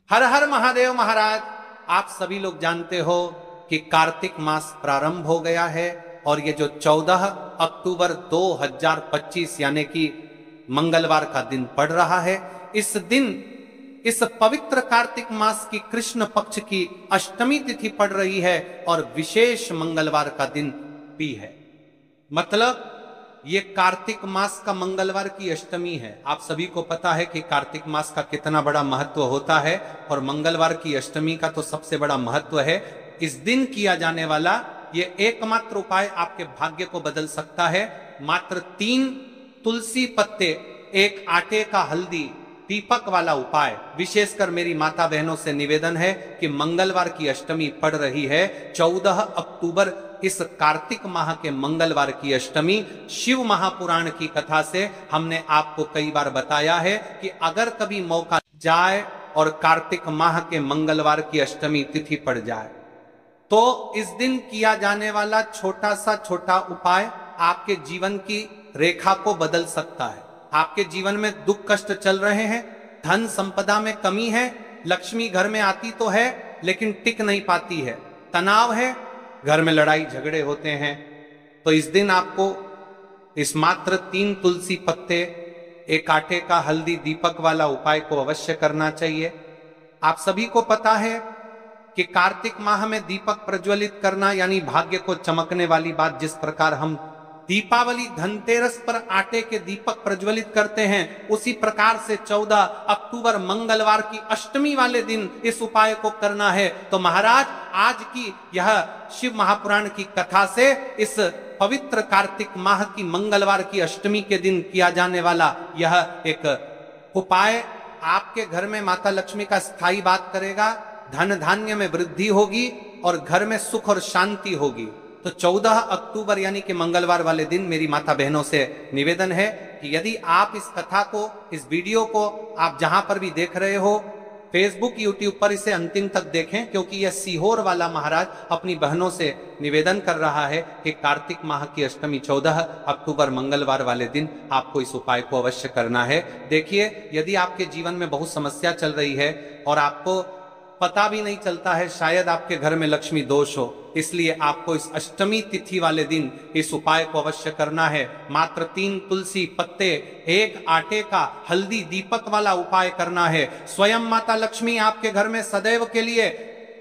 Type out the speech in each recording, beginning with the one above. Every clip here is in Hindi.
हर हर महादेव महाराज। आप सभी लोग जानते हो कि कार्तिक मास प्रारंभ हो गया है और ये जो 14 अक्टूबर 2025 यानी कि मंगलवार का दिन पड़ रहा है, इस दिन इस पवित्र कार्तिक मास की कृष्ण पक्ष की अष्टमी तिथि पड़ रही है और विशेष मंगलवार का दिन भी है। मतलब ये कार्तिक मास का मंगलवार की अष्टमी है। आप सभी को पता है कि कार्तिक मास का कितना बड़ा महत्व होता है और मंगलवार की अष्टमी का तो सबसे बड़ा महत्व है। इस दिन किया जाने वाला ये एकमात्र उपाय आपके भाग्य को बदल सकता है। मात्र 3 तुलसी पत्ते, 1 आटे का हल्दी दीपक वाला उपाय। विशेषकर मेरी माता बहनों से निवेदन है कि मंगलवार की अष्टमी पड़ रही है 14 अक्टूबर, इस कार्तिक माह के मंगलवार की अष्टमी। शिव महापुराण की कथा से हमने आपको कई बार बताया है कि अगर कभी मौका जाए और कार्तिक माह के मंगलवार की अष्टमी तिथि पड़ जाए तो इस दिन किया जाने वाला छोटा उपाय आपके जीवन की रेखा को बदल सकता है। आपके जीवन में दुख कष्ट चल रहे हैं, धन संपदा में कमी है, लक्ष्मी घर में आती तो है लेकिन टिक नहीं पाती है, तनाव है, घर में लड़ाई झगड़े होते हैं, तो इस दिन आपको इस मात्र 3 तुलसी पत्ते, 1 आटे का हल्दी दीपक वाला उपाय को अवश्य करना चाहिए। आप सभी को पता है कि कार्तिक माह में दीपक प्रज्वलित करना यानी भाग्य को चमकने वाली बात। जिस प्रकार हम दीपावली धनतेरस पर आटे के दीपक प्रज्वलित करते हैं, उसी प्रकार से 14 अक्टूबर मंगलवार की अष्टमी वाले दिन इस उपाय को करना है। तो महाराज, आज की यह शिव महापुराण की कथा से इस पवित्र कार्तिक माह की मंगलवार की अष्टमी के दिन किया जाने वाला यह एक उपाय आपके घर में माता लक्ष्मी का स्थायी बात करेगा, धन धान्य में वृद्धि होगी और घर में सुख और शांति होगी। तो 14 अक्टूबर यानी कि मंगलवार वाले दिन मेरी माता बहनों से निवेदन है कि यदि आप इस कथा को, इस वीडियो को आप जहां पर भी देख रहे हो, फेसबुक यूट्यूब पर इसे अंतिम तक देखें, क्योंकि यह सीहोर वाला महाराज अपनी बहनों से निवेदन कर रहा है कि कार्तिक माह की अष्टमी 14 अक्टूबर मंगलवार वाले दिन आपको इस उपाय को अवश्य करना है। देखिए, यदि आपके जीवन में बहुत समस्या चल रही है और आपको पता भी नहीं चलता है, शायद आपके घर में लक्ष्मी दोष हो, इसलिए आपको इस अष्टमी तिथि वाले दिन इस उपाय को अवश्य करना है। मात्र 3 तुलसी पत्ते, 1 आटे का हल्दी दीपक वाला उपाय करना है। स्वयं माता लक्ष्मी आपके घर में सदैव के लिए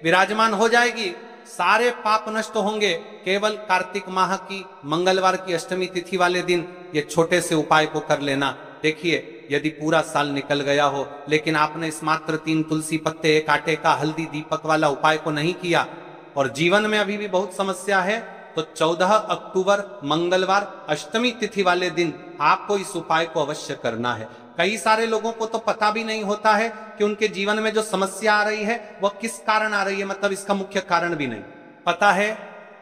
विराजमान हो जाएगी, सारे पाप नष्ट होंगे। केवल कार्तिक माह की मंगलवार की अष्टमी तिथि वाले दिन ये छोटे से उपाय को कर लेना। देखिए, यदि पूरा साल निकल गया हो लेकिन आपने इस मात्र 3 तुलसी पत्ते, 1 आटे का हल्दी दीपक वाला उपाय को नहीं किया और जीवन में अभी भी बहुत समस्या है, तो 14 अक्टूबर मंगलवार अष्टमी तिथि वाले दिन आपको इस उपाय को अवश्य करना है। कई सारे लोगों को तो पता भी नहीं होता है कि उनके जीवन में जो समस्या आ रही है वह किस कारण आ रही है, मतलब इसका मुख्य कारण भी नहीं पता है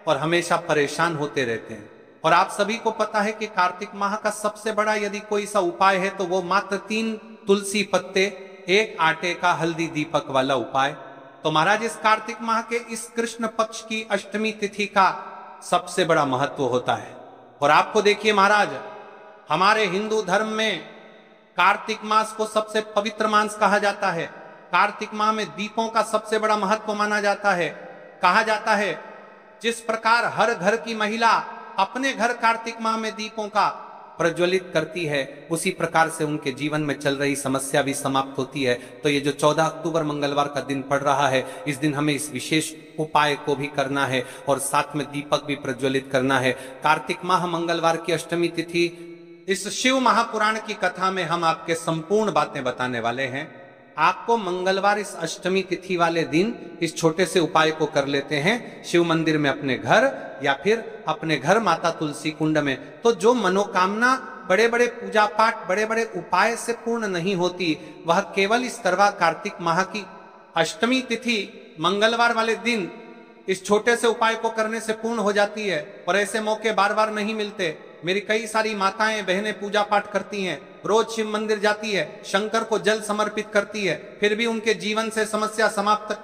और हमेशा परेशान होते रहते हैं। और आप सभी को पता है कि कार्तिक माह का सबसे बड़ा यदि कोई सा उपाय है तो वो मात्र 3 तुलसी पत्ते, 1 आटे का हल्दी दीपक वाला उपाय। तो महाराज, इस कार्तिक माह के इस कृष्ण पक्ष की अष्टमी तिथि का सबसे बड़ा महत्व होता है। और आपको देखिए महाराज, हमारे हिंदू धर्म में कार्तिक मास को सबसे पवित्र मास कहा जाता है। कार्तिक माह में दीपों का सबसे बड़ा महत्व माना जाता है। कहा जाता है जिस प्रकार हर घर की महिला अपने घर कार्तिक माह में दीपों का प्रज्वलित करती है, उसी प्रकार से उनके जीवन में चल रही समस्या भी समाप्त होती है। तो ये जो 14 अक्टूबर मंगलवार का दिन पड़ रहा है, इस दिन हमें इस विशेष उपाय को भी करना है और साथ में दीपक भी प्रज्वलित करना है। कार्तिक माह मंगलवार की अष्टमी तिथि, इस शिव महापुराण की कथा में हम आपके संपूर्ण बातें बताने वाले हैं। आपको मंगलवार इस अष्टमी तिथि वाले दिन इस छोटे से उपाय को कर लेते हैं शिव मंदिर में अपने घर या फिर अपने घर माता तुलसी कुंड में। तो जो मनोकामना बड़े बड़े पूजा पाठ, बड़े बड़े उपाय से पूर्ण नहीं होती, वह केवल इस तरह कार्तिक माह की अष्टमी तिथि मंगलवार वाले दिन इस छोटे से उपाय को करने से पूर्ण हो जाती है। और ऐसे मौके बार बार नहीं मिलते। मेरी कई सारी माताएं बहनें पूजा पाठ करती हैं, रोज शिव मंदिर जाती है, शंकर को जल समर्पित करती है, फिर भी उनके जीवन से समस्या समाप्त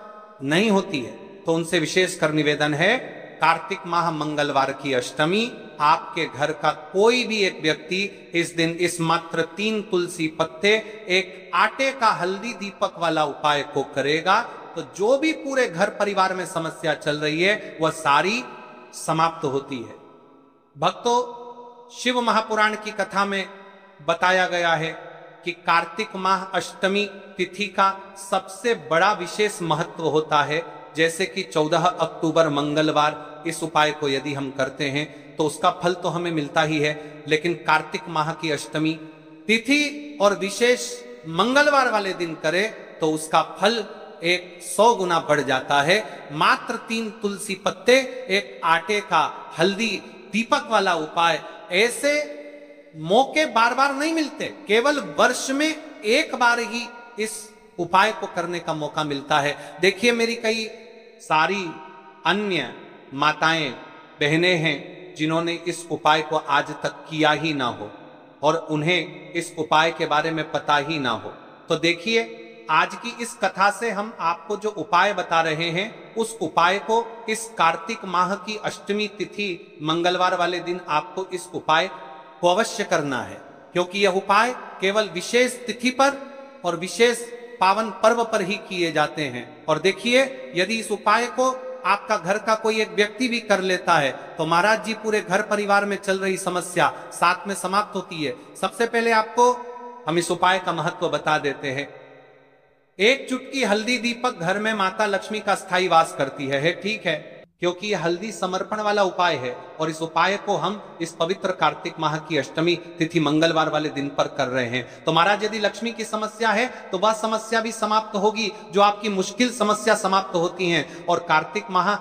नहीं होती है। तो उनसे विशेष कर निवेदन है, कार्तिक माह मंगलवार की अष्टमी आपके घर का कोई भी एक व्यक्ति इस दिन इस मात्र 3 तुलसी पत्ते, एक आटे का हल्दी दीपक वाला उपाय को करेगा तो जो भी पूरे घर परिवार में समस्या चल रही है वह सारी समाप्त होती है। भक्तों, शिव महापुराण की कथा में बताया गया है कि कार्तिक माह अष्टमी तिथि का सबसे बड़ा विशेष महत्व होता है। जैसे कि 14 अक्टूबर मंगलवार इस उपाय को यदि हम करते हैं तो उसका फल तो हमें मिलता ही है, लेकिन कार्तिक माह की अष्टमी तिथि और विशेष मंगलवार वाले दिन करें तो उसका फल 100 गुना बढ़ जाता है। मात्र 3 तुलसी पत्ते, एक आटे का हल्दी दीपक वाला उपाय, ऐसे मौके बार बार नहीं मिलते, केवल वर्ष में एक बार ही इस उपाय को करने का मौका मिलता है। देखिए, मेरी कई सारी अन्य माताएं बहनें हैं जिन्होंने इस उपाय को आज तक किया ही ना हो और उन्हें इस उपाय के बारे में पता ही ना हो। तो देखिए, आज की इस कथा से हम आपको जो उपाय बता रहे हैं उस उपाय को इस कार्तिक माह की अष्टमी तिथि मंगलवार वाले दिन आपको इस उपाय को अवश्य करना है, क्योंकि यह उपाय केवल विशेष तिथि पर और विशेष पावन पर्व पर ही किए जाते हैं। और देखिए, यदि इस उपाय को आपका घर का कोई एक व्यक्ति भी कर लेता है तो महाराज जी पूरे घर परिवार में चल रही समस्या साथ में समाप्त होती है। सबसे पहले आपको हम इस उपाय का महत्व बता देते हैं। एक चुटकी हल्दी दीपक घर में माता लक्ष्मी का स्थायी वास करती है, ठीक है, क्योंकि यह हल्दी समर्पण वाला उपाय है और इस उपाय को हम इस पवित्र कार्तिक माह की अष्टमी तिथि मंगलवार वाले दिन पर कर रहे हैं। तो महाराज, यदि लक्ष्मी की समस्या है तो वह समस्या भी समाप्त होगी, जो आपकी मुश्किल समस्या समाप्त होती हैं। और कार्तिक माह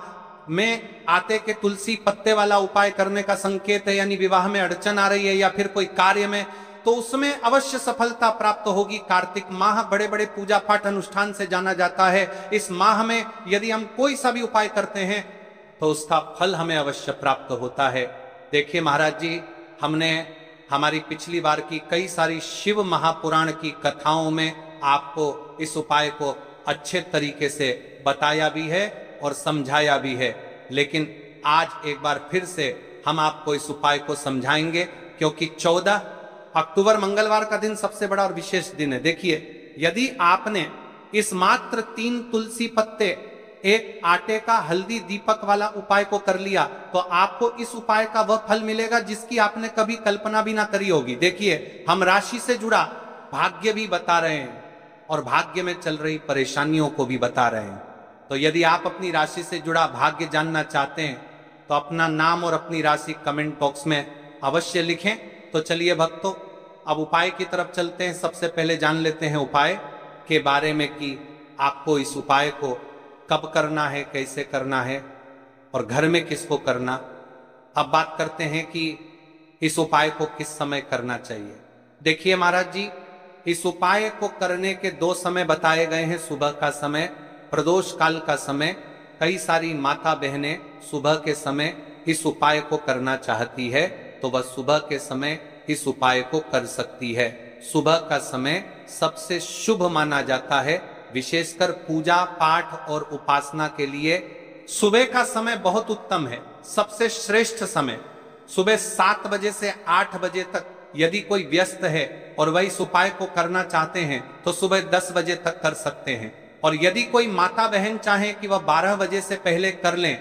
में आटे के तुलसी पत्ते वाला उपाय करने का संकेत है, यानी विवाह में अड़चन आ रही है या फिर कोई कार्य में, तो उसमें अवश्य सफलता प्राप्त होगी। कार्तिक माह बड़े बड़े पूजा पाठ अनुष्ठान से जाना जाता है। इस माह में यदि हम कोई सा भी उपाय करते हैं तो उसका फल हमें अवश्य प्राप्त होता है। देखिए महाराज जी, हमने हमारी पिछली बार की कई सारी शिव महापुराण की कथाओं में आपको इस उपाय को अच्छे तरीके से बताया भी है और समझाया भी है, लेकिन आज एक बार फिर से हम आपको इस उपाय को समझाएंगे, क्योंकि 14 अक्टूबर मंगलवार का दिन सबसे बड़ा और विशेष दिन है। देखिए, यदि आपने इस मात्र 3 तुलसी पत्ते, एक आटे का हल्दी दीपक वाला उपाय को कर लिया तो आपको इस उपाय का वह फल मिलेगा जिसकी आपने कभी कल्पना भी ना करी होगी। देखिए, हम राशि से जुड़ा भाग्य भी बता रहे हैं और भाग्य में चल रही परेशानियों को भी बता रहे हैं। तो यदि आप अपनी राशि से जुड़ा भाग्य जानना चाहते हैं तो अपना नाम और अपनी राशि कमेंट बॉक्स में अवश्य लिखें। तो चलिए भक्तों, अब उपाय की तरफ चलते हैं। सबसे पहले जान लेते हैं उपाय के बारे में कि आपको इस उपाय को कब करना है, कैसे करना है और घर में किसको करना। अब बात करते हैं कि इस उपाय को किस समय करना चाहिए। देखिए महाराज जी, इस उपाय को करने के 2 समय बताए गए हैं। सुबह का समय, प्रदोष काल का समय। कई सारी माता बहनें सुबह के समय इस उपाय को करना चाहती है तो वह सुबह के समय इस उपाय को कर सकती है। सुबह का समय सबसे शुभ माना जाता है, विशेषकर पूजा पाठ और उपासना के लिए सुबह का समय बहुत उत्तम है। सबसे श्रेष्ठ समय सुबह 7 बजे से 8 बजे तक। यदि कोई व्यस्त है और वह इस उपाय को करना चाहते हैं तो सुबह 10 बजे तक कर सकते हैं, और यदि कोई माता बहन चाहे कि वह 12 बजे से पहले कर लें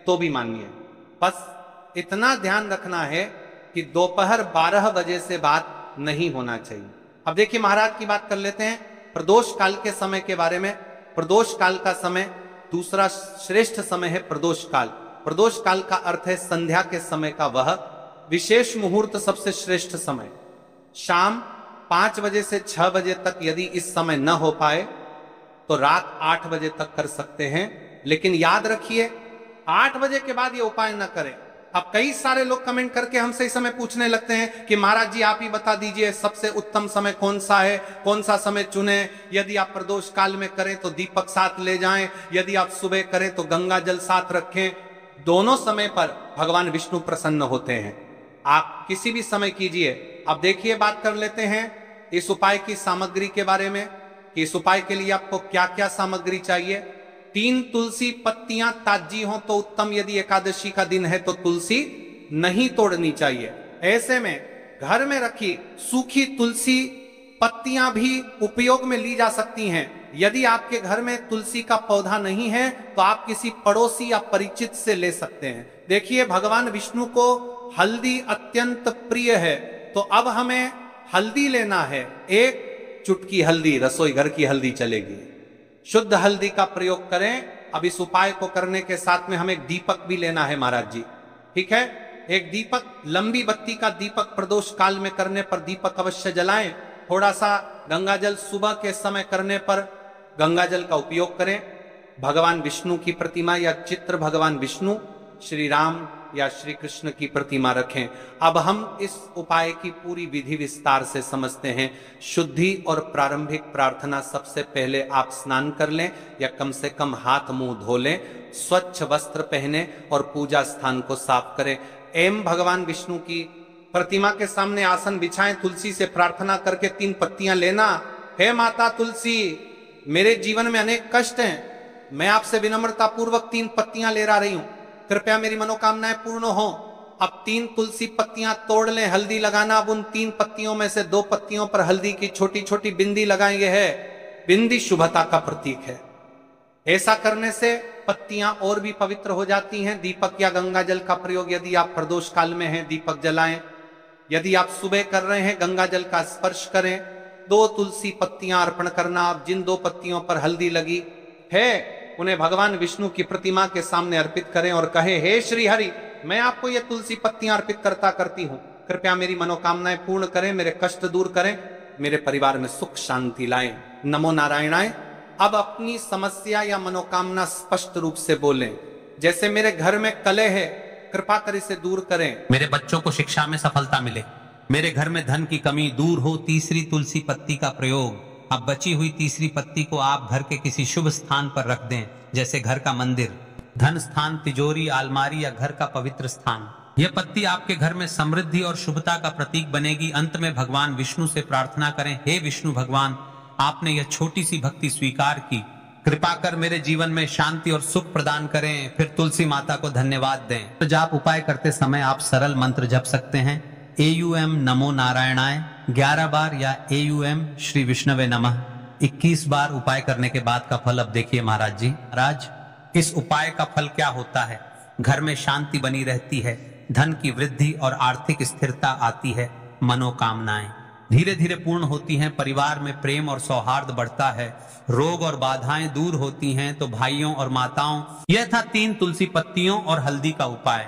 तो भी मानिए। बस इतना ध्यान रखना है कि दोपहर 12 बजे से बात नहीं होना चाहिए। अब देखिए महाराज की बात कर लेते हैं प्रदोष काल के समय के बारे में। प्रदोष काल का समय दूसरा श्रेष्ठ समय है प्रदोष काल। प्रदोष काल का अर्थ है संध्या के समय का वह विशेष मुहूर्त, सबसे श्रेष्ठ समय। शाम 5 बजे से 6 बजे तक यदि इस समय न हो पाए तो रात 8 बजे तक कर सकते हैं, लेकिन याद रखिए 8 बजे के बाद ये उपाय न करें। अब कई सारे लोग कमेंट करके हमसे इस समय पूछने लगते हैं कि महाराज जी आप ही बता दीजिए सबसे उत्तम समय कौन सा है, कौन सा समय चुने। यदि आप प्रदोष काल में करें तो दीपक साथ ले जाएं, यदि आप सुबह करें तो गंगा जल साथ रखें। दोनों समय पर भगवान विष्णु प्रसन्न होते हैं, आप किसी भी समय कीजिए। अब देखिए, बात कर लेते हैं इस उपाय की सामग्री के बारे में कि इस उपाय के लिए आपको क्या क्या सामग्री चाहिए। 3 तुलसी पत्तियां ताजी हो तो उत्तम, यदि एकादशी का दिन है तो तुलसी नहीं तोड़नी चाहिए। ऐसे में घर में रखी सूखी तुलसी पत्तियां भी उपयोग में ली जा सकती हैं। यदि आपके घर में तुलसी का पौधा नहीं है तो आप किसी पड़ोसी या परिचित से ले सकते हैं। देखिए, भगवान विष्णु को हल्दी अत्यंत प्रिय है, तो अब हमें हल्दी लेना है। एक चुटकी हल्दी, रसोई घर की हल्दी चलेगी, शुद्ध हल्दी का प्रयोग करें। अब इस उपाय को करने के साथ में हमें एक दीपक भी लेना है महाराज जी, ठीक है। एक दीपक, लंबी बत्ती का दीपक प्रदोष काल में करने पर दीपक अवश्य जलाएं। थोड़ा सा गंगा जल सुबह के समय करने पर गंगा जल का उपयोग करें। भगवान विष्णु की प्रतिमा या चित्र, भगवान विष्णु, श्री राम या श्री कृष्ण की प्रतिमा रखें। अब हम इस उपाय की पूरी विधि विस्तार से समझते हैं। शुद्धि और प्रारंभिक प्रार्थना, सबसे पहले आप स्नान कर लें या कम से कम हाथ मुंह धो लें, स्वच्छ वस्त्र पहने और पूजा स्थान को साफ करें। एम भगवान विष्णु की प्रतिमा के सामने आसन बिछाएं, तुलसी से प्रार्थना करके 3 पत्तियां लेना। हे माता तुलसी, मेरे जीवन में अनेक कष्ट हैं, मैं आपसे विनम्रता पूर्वक 3 पत्तियां ले रही हूं, कृपया मेरी मनोकामनाएं पूर्ण हो। अब 3 तुलसी पत्तियां तोड़ लें, हल्दी लगाना। अब उन 3 पत्तियों में से 2 पत्तियों पर हल्दी की छोटी छोटी बिंदी लगाएंगे। है बिंदी शुभता का प्रतीक है। ऐसा करने से पत्तियां और भी पवित्र हो जाती हैं। दीपक या गंगा जल का प्रयोग, यदि आप प्रदोष काल में हैं, दीपक जलाएं। यदि आप सुबह कर रहे हैं, गंगा जल का स्पर्श करें। 2 तुलसी पत्तियां अर्पण करना। आप जिन 2 पत्तियों पर हल्दी लगी है उन्हें भगवान विष्णु की प्रतिमा के सामने अर्पित करें और कहें, हे श्री हरि, मैं आपको ये तुलसी पत्तियां अर्पित करती हूं, कृपया मेरी मनोकामनाएं पूर्ण करें, मेरे कष्ट दूर करें, मेरे परिवार में सुख शांति लाएं। नमो नारायणाय। अब अपनी समस्या या मनोकामना स्पष्ट रूप से बोलें। जैसे, मेरे घर में कलह है, कृपा कर इसे दूर करें। मेरे बच्चों को शिक्षा में सफलता मिले। मेरे घर में धन की कमी दूर हो। तीसरी तुलसी पत्ती का प्रयोग। अब बची हुई तीसरी पत्ती को आप घर के किसी शुभ स्थान पर रख दें, जैसे घर का मंदिर, धन स्थान, तिजोरी, अलमारी या घर का पवित्र स्थान। यह पत्ती आपके घर में समृद्धि और शुभता का प्रतीक बनेगी। अंत में भगवान विष्णु से प्रार्थना करें, हे विष्णु भगवान, आपने यह छोटी सी भक्ति स्वीकार की, कृपा कर मेरे जीवन में शांति और सुख प्रदान करें। फिर तुलसी माता को धन्यवाद दें। तो जाप उपाय करते समय आप सरल मंत्र जप सकते हैं। AUM नमो नारायणाय 11 बार या AUM श्री विष्णवे नमः 21 बार उपाय करने के बाद का फल अब देखिए महाराज जी। महाराज, इस उपाय का फल क्या होता है? घर में शांति बनी रहती है, धन की वृद्धि और आर्थिक स्थिरता आती है, मनोकामनाएं धीरे धीरे पूर्ण होती हैं, परिवार में प्रेम और सौहार्द बढ़ता है, रोग और बाधाएं दूर होती हैं। तो भाइयों और माताओं, यह था 3 तुलसी पत्तियों और हल्दी का उपाय।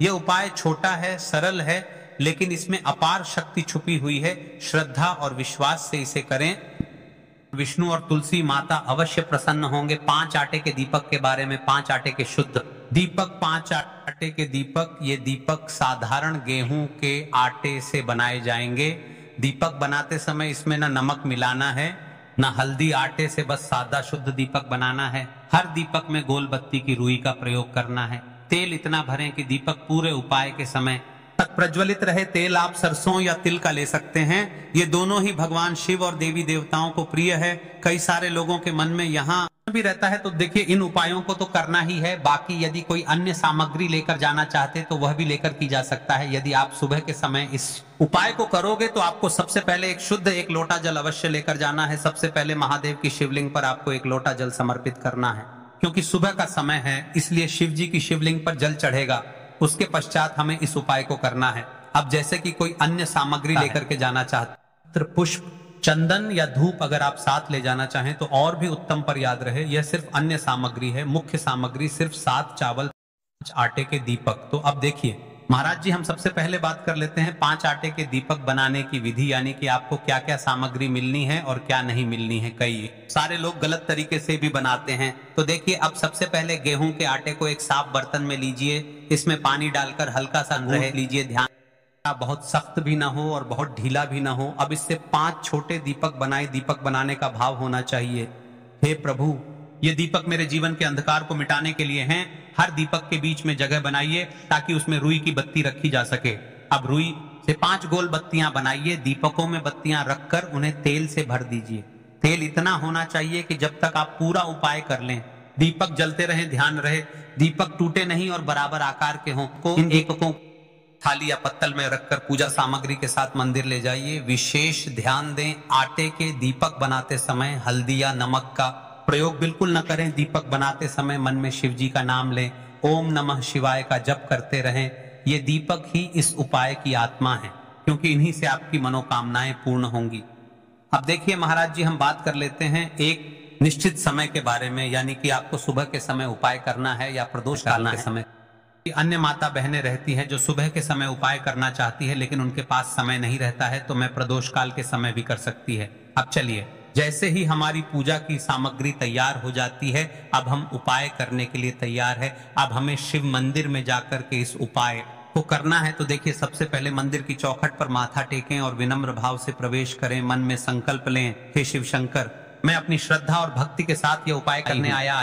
यह उपाय छोटा है, सरल है, लेकिन इसमें अपार शक्ति छुपी हुई है। श्रद्धा और विश्वास से इसे करें, विष्णु और तुलसी माता अवश्य प्रसन्न होंगे। 5 आटे के दीपक के बारे में, 5 आटे के शुद्ध दीपक, 5 आटे के दीपक। ये दीपक साधारण गेहूं के आटे से बनाए जाएंगे। दीपक बनाते समय इसमें ना नमक मिलाना है, ना हल्दी, आटे से बस सादा शुद्ध दीपक बनाना है। हर दीपक में गोल बत्ती की रुई का प्रयोग करना है। तेल इतना भरें कि दीपक पूरे उपाय के समय तक प्रज्वलित रहे। तेल आप सरसों या तिल का ले सकते हैं। ये दोनों ही भगवान शिव और देवी देवताओं को प्रिय है। कई सारे लोगों के मन में यहाँ भी रहता है, तो देखिए इन उपायों को तो करना ही है। बाकी यदि कोई अन्य सामग्री लेकर जाना चाहते तो वह भी लेकर की जा सकता है। यदि आप सुबह के समय इस उपाय को करोगे तो आपको सबसे पहले एक लोटा जल अवश्य लेकर जाना है। सबसे पहले महादेव की शिवलिंग पर आपको 1 लोटा जल समर्पित करना है, क्योंकि सुबह का समय है, इसलिए शिव जी की शिवलिंग पर जल चढ़ेगा। उसके पश्चात हमें इस उपाय को करना है। अब जैसे कि कोई अन्य सामग्री लेकर के जाना चाहते, पुष्प, चंदन या धूप अगर आप साथ ले जाना चाहें तो और भी उत्तम, पर याद रहे यह सिर्फ अन्य सामग्री है। मुख्य सामग्री सिर्फ 7 चावल, 5 आटे के दीपक। तो अब देखिए महाराज जी, हम सबसे पहले बात कर लेते हैं 5 आटे के दीपक बनाने की विधि, यानी कि आपको क्या क्या सामग्री मिलनी है और क्या नहीं मिलनी है। कई सारे लोग गलत तरीके से भी बनाते हैं। तो देखिए, अब सबसे पहले गेहूं के आटे को एक साफ बर्तन में लीजिए, इसमें पानी डालकर हल्का सा गूंथ लीजिए। ध्यान, बहुत सख्त भी ना हो और बहुत ढीला भी ना हो। अब इससे 5 छोटे दीपक बनाए। दीपक बनाने का भाव होना चाहिए, हे प्रभु, ये दीपक मेरे जीवन के अंधकार को मिटाने के लिए हैं। हर दीपक के बीच में जगह बनाइए ताकि उसमें रुई की बत्ती रखी जा सके। अब रुई से 5 गोल बत्तियां बनाइए। दीपकों में बत्तियां रखकर उन्हें तेल से भर दीजिए। तेल इतना होना चाहिए कि जब तक आप पूरा उपाय कर लें दीपक जलते रहे। ध्यान रहे दीपक टूटे नहीं और बराबर आकार के हों। इन दीपकों थाली या पत्तल में रखकर पूजा सामग्री के साथ मंदिर ले जाइए। विशेष ध्यान दें, आटे के दीपक बनाते समय हल्दी या नमक का प्रयोग बिल्कुल न करें। दीपक बनाते समय मन में शिव जी का नाम लें, ओम नमः शिवाय का जप करते रहें। ये दीपक ही इस उपाय की आत्मा है, क्योंकि इन्हीं से आपकी मनोकामनाएं पूर्ण होंगी। अब देखिए महाराज जी, हम बात कर लेते हैं एक निश्चित समय के बारे में, यानी कि आपको सुबह के समय उपाय करना है या प्रदोष काल के समय। अन्य माता बहनें रहती हैं जो सुबह के समय उपाय करना चाहती है, लेकिन उनके पास समय नहीं रहता है, तो मैं प्रदोष काल के समय भी कर सकती है। अब चलिए, जैसे ही हमारी पूजा की सामग्री तैयार हो जाती है, अब हम उपाय करने के लिए तैयार है। अब हमें शिव मंदिर में जाकर के इस उपाय को करना है। तो देखिए, सबसे पहले मंदिर की चौखट पर माथा टेकें और विनम्र भाव से प्रवेश करें। मन में संकल्प लें, हे शिव शंकर, मैं अपनी श्रद्धा और भक्ति के साथ ये उपाय करने आया।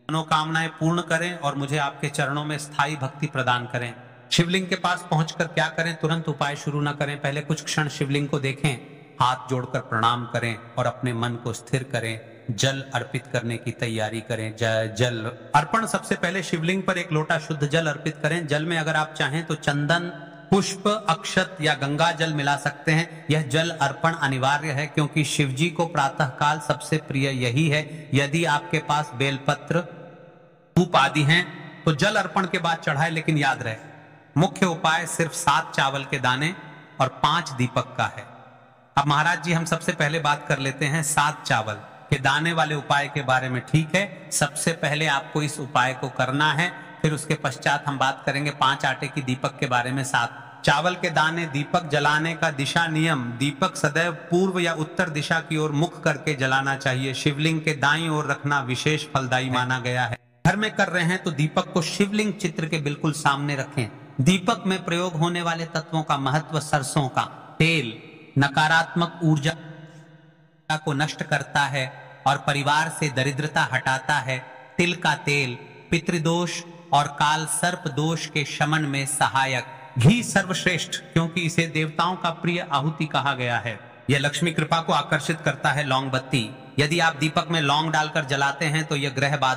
मनोकामनाएं पूर्ण करें और मुझे आपके चरणों में स्थायी भक्ति प्रदान करें। शिवलिंग के पास पहुंचकर क्या करें? तुरंत उपाय शुरू न करें, पहले कुछ क्षण शिवलिंग को देखें, हाथ जोड़कर प्रणाम करें और अपने मन को स्थिर करें। जल अर्पित करने की तैयारी करें। जल अर्पण, सबसे पहले शिवलिंग पर एक लोटा शुद्ध जल अर्पित करें। जल में अगर आप चाहें तो चंदन, पुष्प, अक्षत या गंगा जल मिला सकते हैं। यह जल अर्पण अनिवार्य है, क्योंकि शिव जी को प्रातः काल सबसे प्रिय यही है। यदि आपके पास बेलपत्र, धूप आदि हैं तो जल अर्पण के बाद चढ़ाए, लेकिन याद रहे मुख्य उपाय सिर्फ 7 चावल के दाने और 5 दीपक का है। अब महाराज जी, हम सबसे पहले बात कर लेते हैं 7 चावल के दाने वाले उपाय के बारे में। ठीक है, सबसे पहले आपको इस उपाय को करना है, फिर उसके पश्चात हम बात करेंगे 5 आटे की दीपक के बारे में। 7 चावल के दाने। दीपक जलाने का दिशा नियम, दीपक सदैव पूर्व या उत्तर दिशा की ओर मुख करके जलाना चाहिए। शिवलिंग के दाईं ओर रखना विशेष फलदायी माना गया है। घर में कर रहे हैं तो दीपक को शिवलिंग चित्र के बिल्कुल सामने रखें। दीपक में प्रयोग होने वाले तत्वों का महत्व: सरसों का तेल नकारात्मक ऊर्जा को नष्ट करता है और परिवार से दरिद्रता हटाता है। तिल का तेल पितृदोष और काल सर्प दोष के शमन में सहायक। घी सर्वश्रेष्ठ, क्योंकि इसे देवताओं का प्रिय आहुति कहा गया है। यह लक्ष्मी कृपा को आकर्षित करता है। लौंग बत्ती, यदि आप दीपक में लौंग डालकर जलाते हैं तो यह ग्रह बाधा